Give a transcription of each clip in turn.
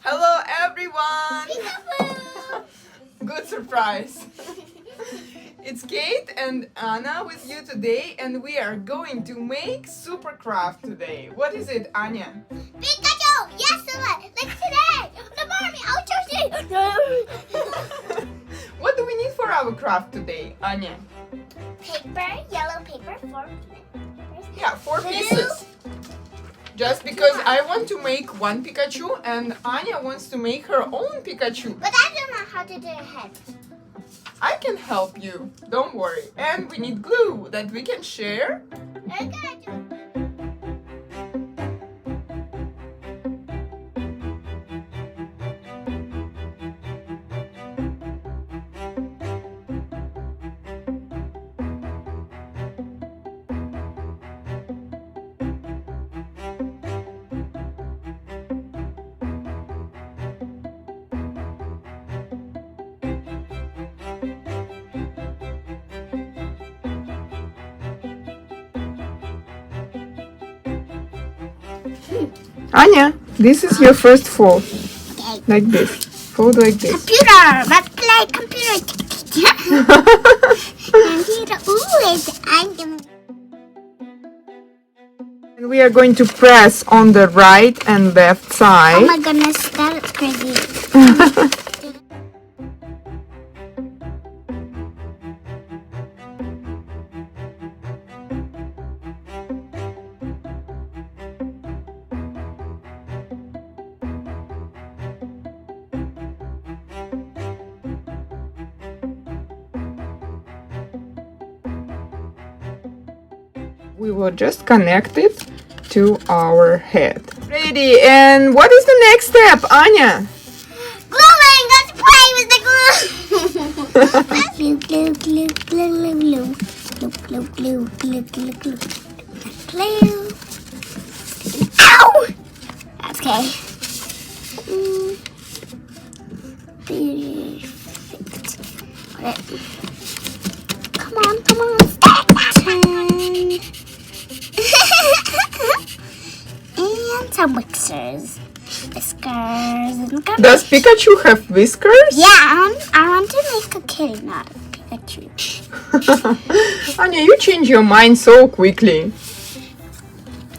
Hello everyone! Peekaboo! Good surprise! It's Kate and Anna with you today, and we are going to make super craft today. What is it, Anya? Pikachu! Yes, like today! The mommy, I'll choose it! What do we need for our craft today, Anya? Paper, yellow paper, 4 papers. Yeah, 4 Blue. pieces. Just because I want to make one Pikachu and Anya wants to make her own Pikachu. But I don't know how to do a head. I can help you, don't worry. And we need glue that we can share. Okay. Anya, this is your first fold. Okay. Like this. Fold like this. Computer! Let's play computer. Computer. Ooh, it's onion. And we are going to press on the right and left Oh side. my goodness, that is crazy. We will just connect it to our head. Ready, and what is the next step, Anya? Gluing! Let's play with the glue! Glue, glue, glue, glue, glue, glue, glue, glue, glue, glue, glue. Glue. Ow! That's okay. Perfect. Got it. Come on, come on. And some whiskers. Whiskers and garbage. Does Pikachu have whiskers? Yeah, I want to make a kitty, not a Pikachu. Anya, you change your mind so quickly.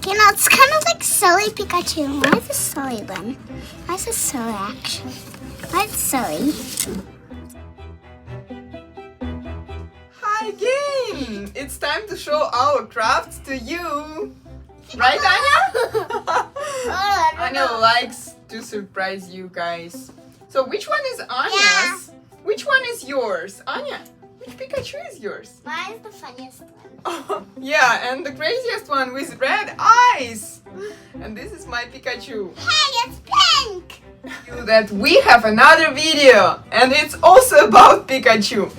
You know, it's kind of like silly Pikachu. Why is it silly then? Why is it silly actually? Why is it silly? Hi again! It's time to show our crafts to you. Right, Anya? Anya likes to surprise you guys. So which one is Anya's? Which one is yours? Anya, which Pikachu is yours? Mine is the funniest one. Oh, yeah, and the craziest one with red eyes. And this is my Pikachu. Hey, it's pink! That we have another video, and it's also about Pikachu.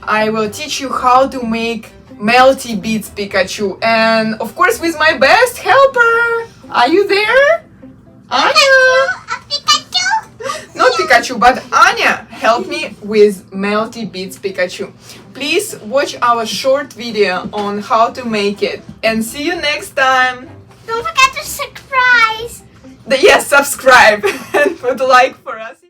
I will teach you how to make melty beads Pikachu, and of course with my best helper. Are you there? Anya! A Pikachu? Not Pikachu, but Anya, help me with melty beads Pikachu. Please watch our short video on how to make it, and see you next time. Don't forget to subscribe. Yes, subscribe and put a like for us.